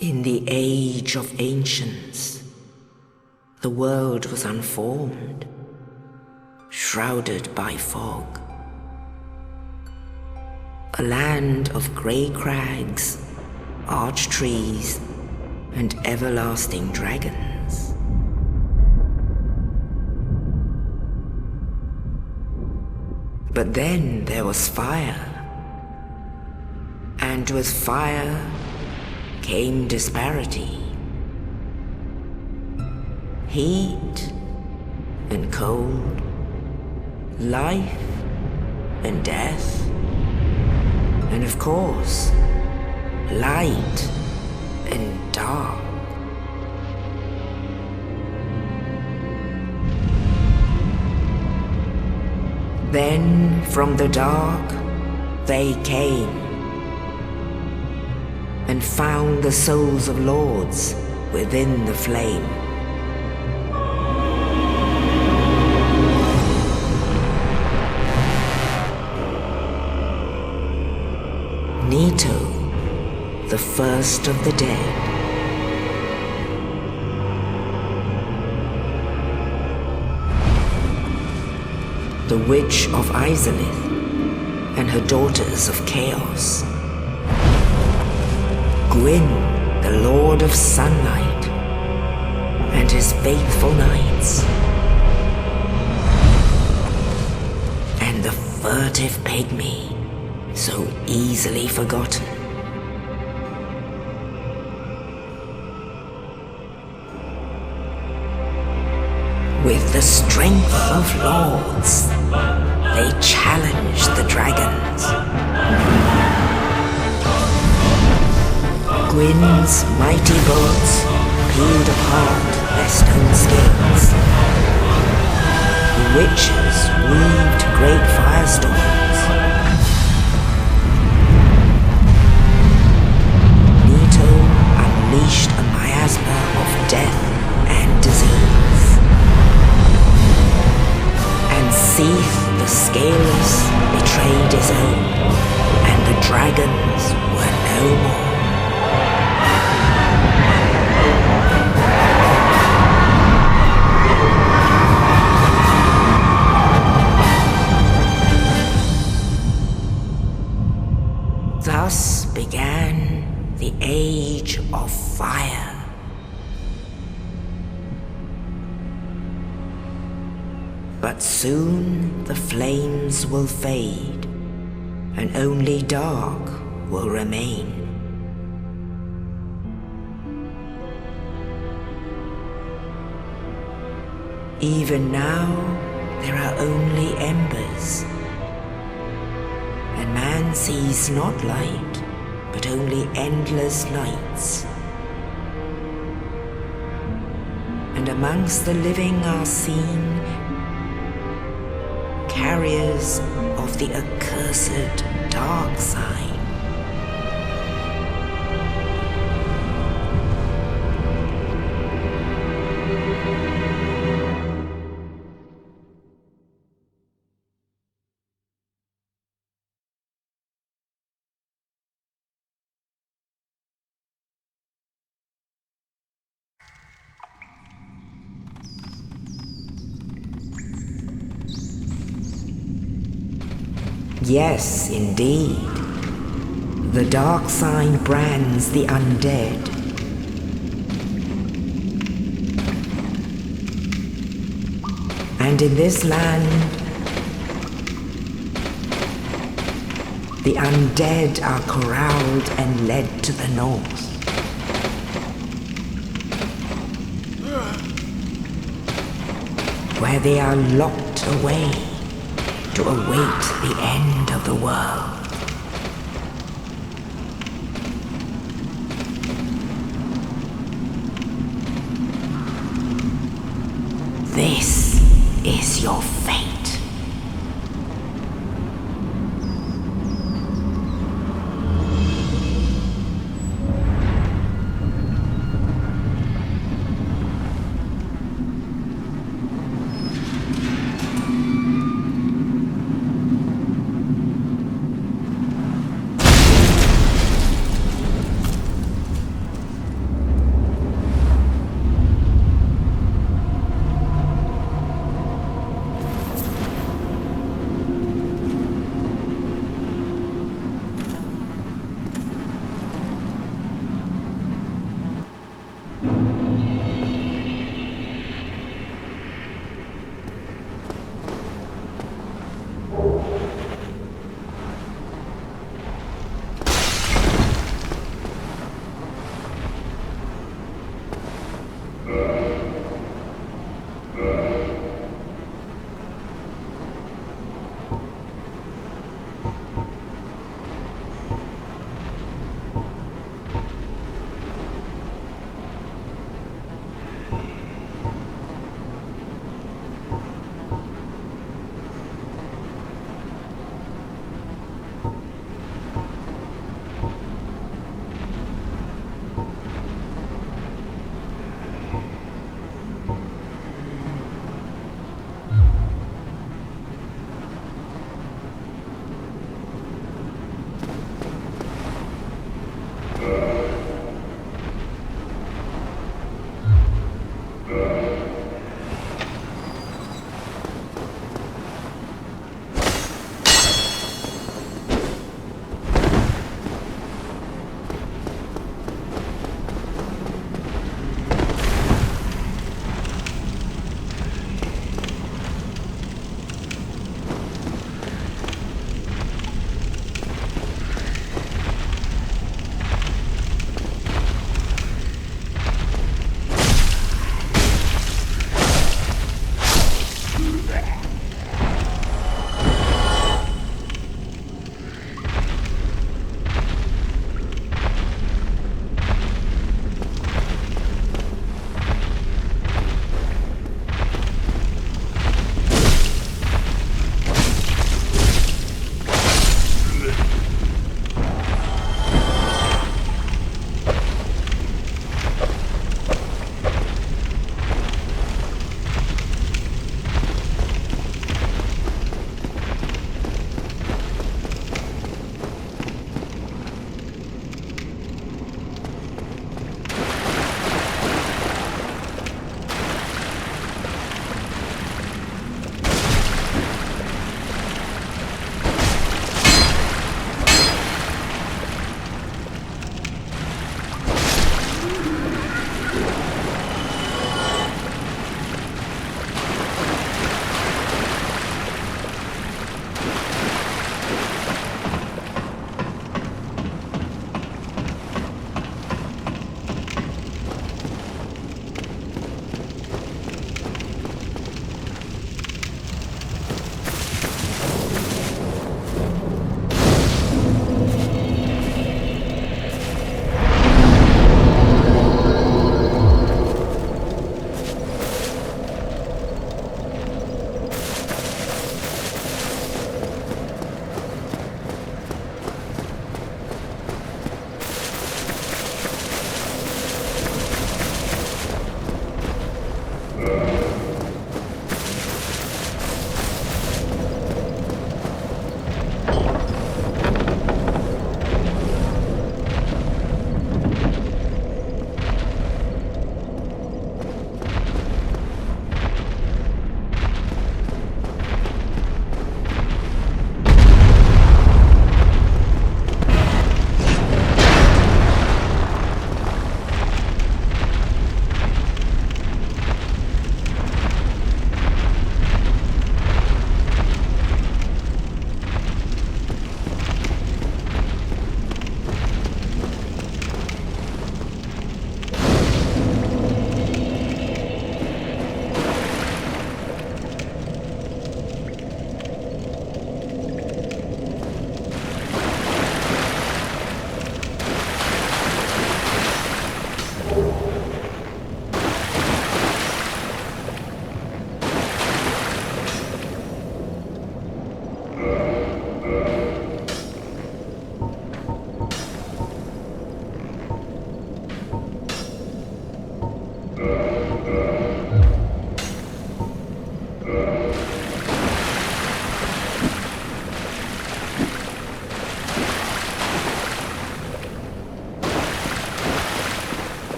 In the age of ancients, the world was unformed, shrouded by fog. A land of grey crags, arch trees, and everlasting dragons. But then there was fire, and with fire came disparity. Heat and cold, life and death, and of course, light and dark. Then from the dark they came and found the souls of lords within the flame. Nito, the first of the dead. The Witch of Izalith and her daughters of Chaos. Gwyn, the Lord of Sunlight, and his faithful knights. And the furtive pygmy, so easily forgotten. With the strength of lords, they challenged the dragons. Gwyn's mighty bolts peeled apart their stone scales. The witches weaved great firestorms. Nito unleashed a miasma of death and disease. And Seath the Scaleless betrayed his own, and the dragons were no more. Thus began the Age of Fire. But soon the flames will fade, and only dark will remain. Even now, there are only embers. And man sees not light, but only endless nights. And amongst the living are seen carriers of the accursed dark sign. Yes, indeed. The dark sign brands the undead. And in this land, the undead are corralled and led to the north. Where they are locked away to await the end of the world. This is your fate.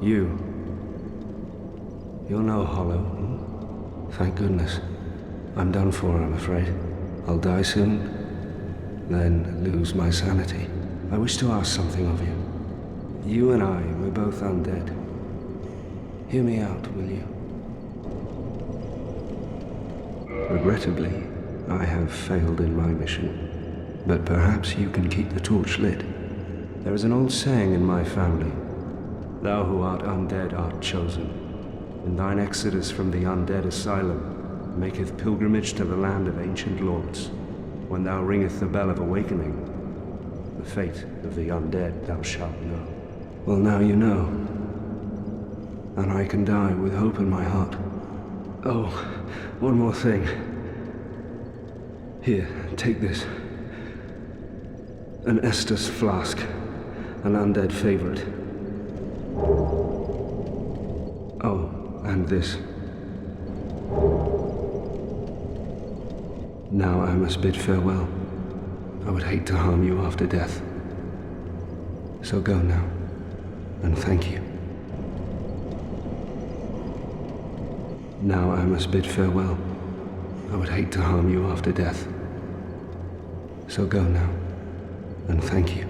You. You're no hollow. Hmm? Thank goodness. I'm done for, I'm afraid. I'll die soon, then lose my sanity. I wish to ask something of you. You and I, we're both undead. Hear me out, will you? Regrettably, I have failed in my mission. But perhaps you can keep the torch lit. There is an old saying in my family. Thou who art undead art chosen. In thine exodus from the undead asylum maketh pilgrimage to the land of ancient lords. When thou ringeth the bell of awakening, the fate of the undead thou shalt know. Well, now you know. And I can die with hope in my heart. Oh, one more thing. Here, take this. An Estus flask. An undead favorite. Oh, and this. Now I must bid farewell. I would hate to harm you after death. So go now, and thank you. Now I must bid farewell. I would hate to harm you after death. So go now, and thank you.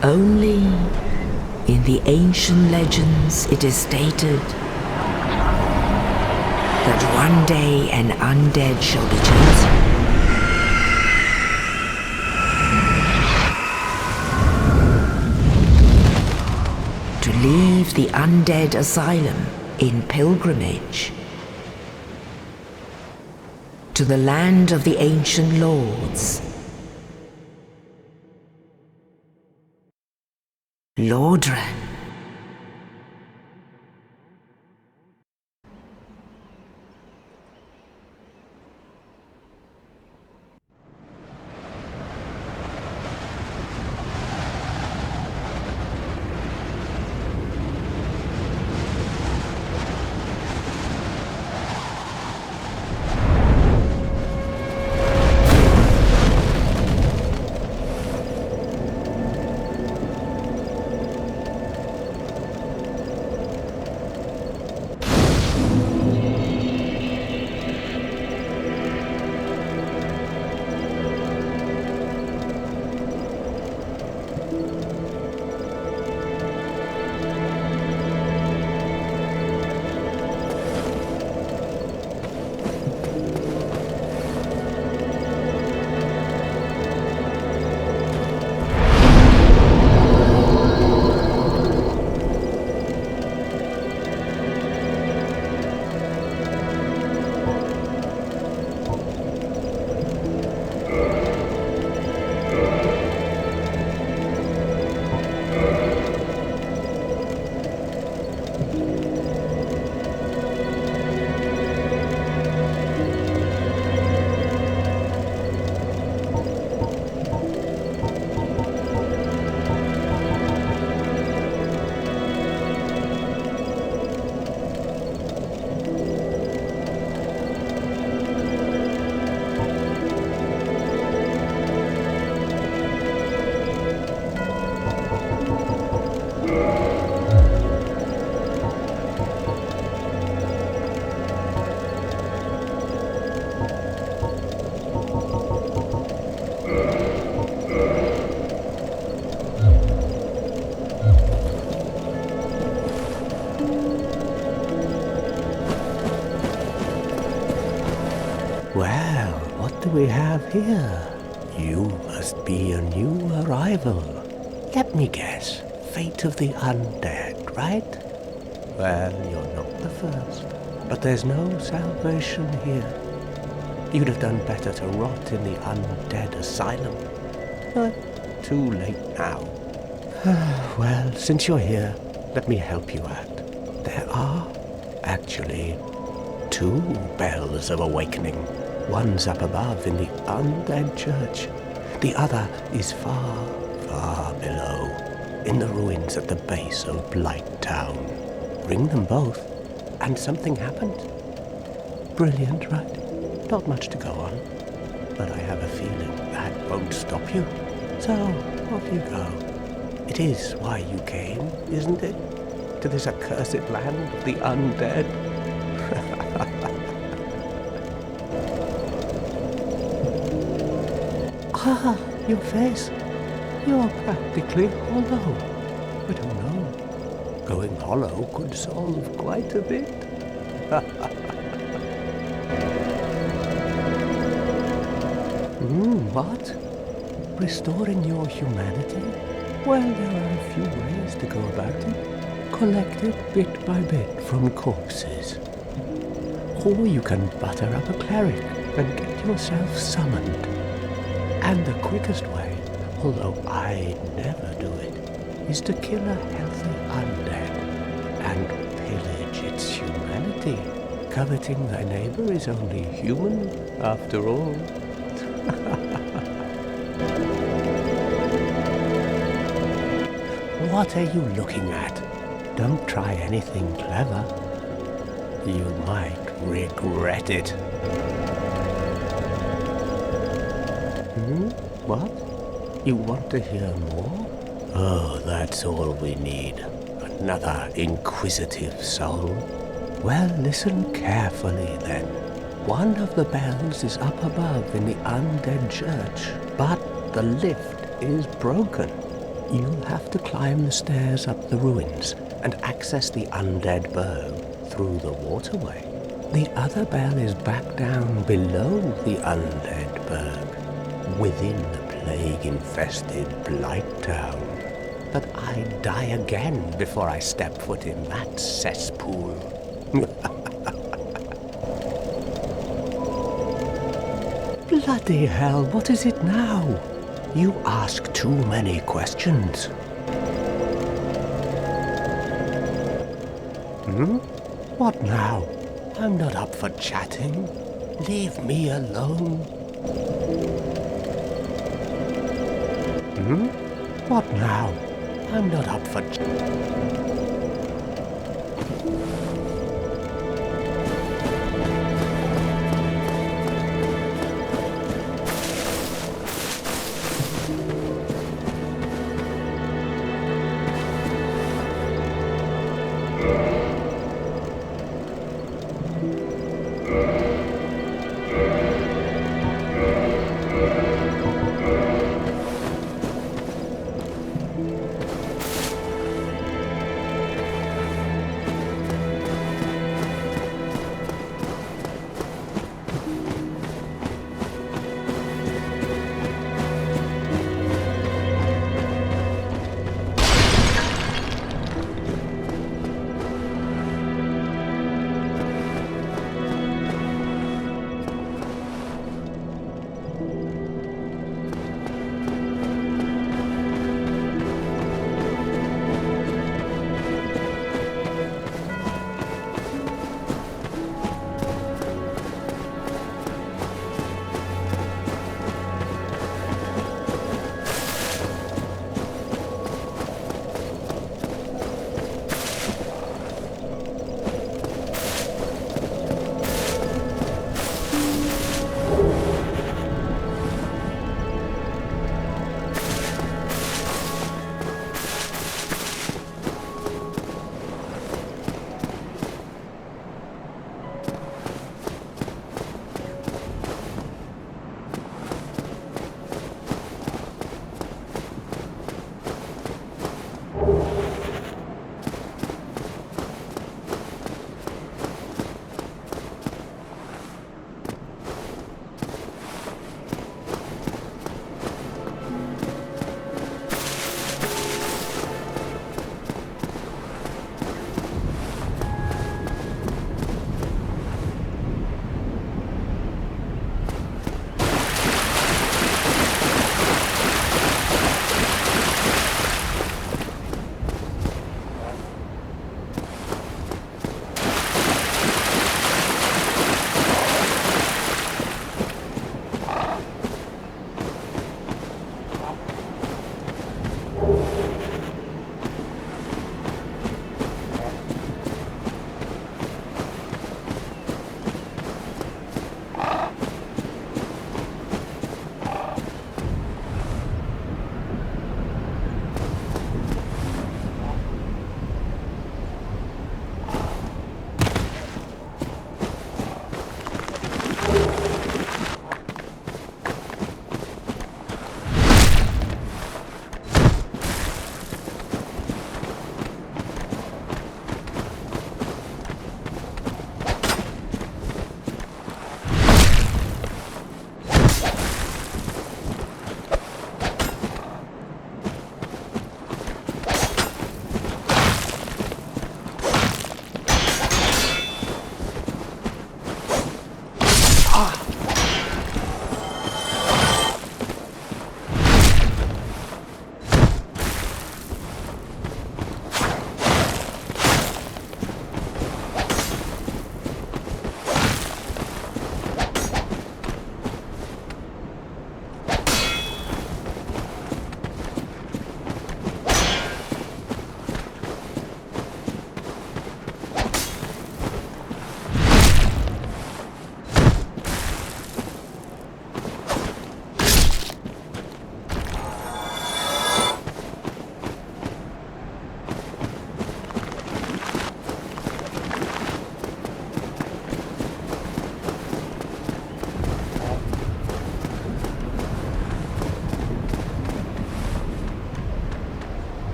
Only in the ancient legends it is stated that one day an undead shall be chosen. To leave the undead asylum in pilgrimage to the land of the ancient lords. Lordran. Well, what do we have here? You must be a new arrival. Let me guess. Fate of the undead, right? Well, you're not the first. But there's no salvation here. You'd have done better to rot in the undead asylum. But too late now. Well, since you're here, let me help you out. There are, actually, 2 bells of awakening. One's up above in the undead church. The other is far, far below, in the ruins at the base of Blight Town. Ring them both, and something happens. Brilliant, right? Not much to go on, but I have a feeling that won't stop you. So, off you go. It is why you came, isn't it? To this accursed land of the undead? Ah, your face. You're practically hollow. But who knows? Going hollow could solve quite a bit. What? Restoring your humanity? Well, there are a few ways to go about it. Collected bit by bit from corpses. Or you can butter up a cleric and get yourself summoned. And the quickest way, although I never do it, is to kill a healthy undead and pillage its humanity. Coveting thy neighbor is only human, after all. What are you looking at? Don't try anything clever. You might regret it. What? You want to hear more? Oh, that's all we need. Another inquisitive soul. Well, listen carefully then. One of the bells is up above in the undead church, but the lift is broken. You'll have to climb the stairs up the ruins and access the undead berg through the waterway. The other bell is back down below the undead berg, within the plague-infested Blight Town. But I'd die again before I step foot in that cesspool. Bloody hell, what is it now? You ask too many questions. What now? I'm not up for chatting. Leave me alone. What now? I'm not up for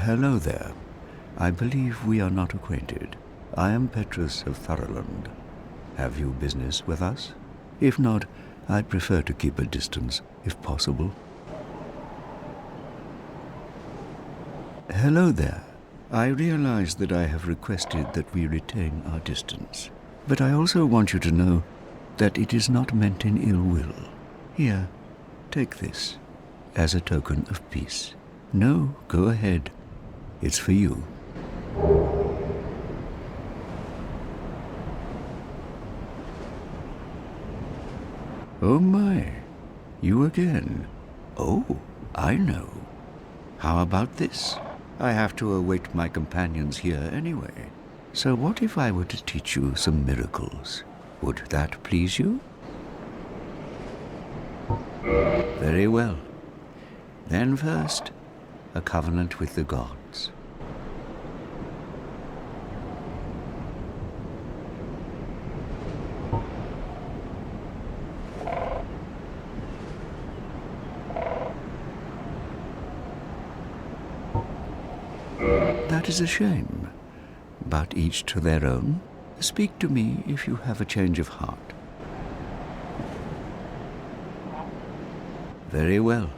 Hello there. I believe we are not acquainted. I am Petrus of Thoroland. Have you business with us? If not, I prefer to keep a distance, if possible. Hello there. I realize that I have requested that we retain our distance, but I also want you to know that it is not meant in ill will. Here, take this, as a token of peace. No, go ahead. It's for you. Oh my, you again. Oh, I know. How about this? I have to await my companions here anyway. So what if I were to teach you some miracles? Would that please you? Very well. Then first, a covenant with the gods. That is a shame, but each to their own. Speak to me if you have a change of heart. Very well.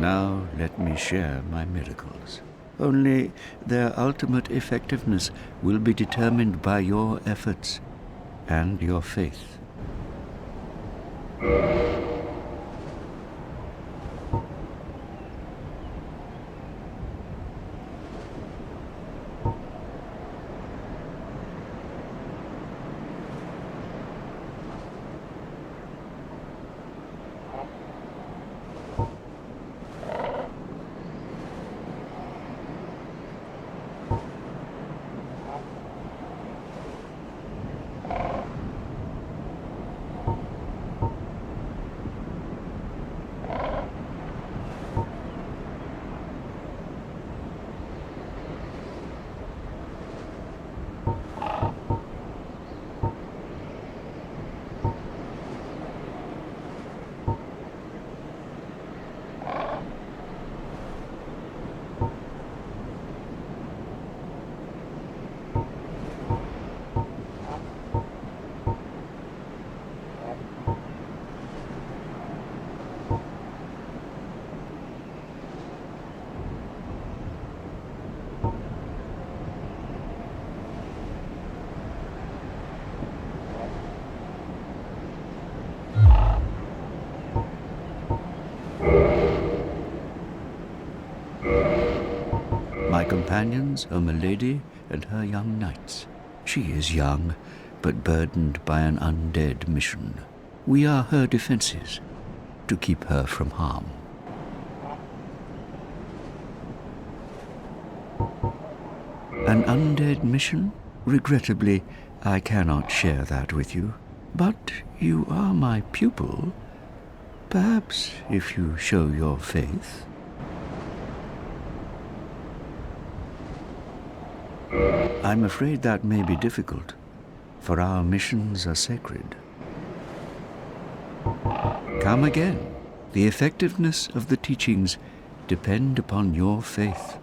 Now let me share my miracles. Only their ultimate effectiveness will be determined by your efforts and your faith. My companions are Milady and her young knights. She is young, but burdened by an undead mission. We are her defenses, to keep her from harm. An undead mission? Regrettably, I cannot share that with you. But you are my pupil. Perhaps if you show your faith. I'm afraid that may be difficult, for our missions are sacred. Come again. The effectiveness of the teachings depend upon your faith.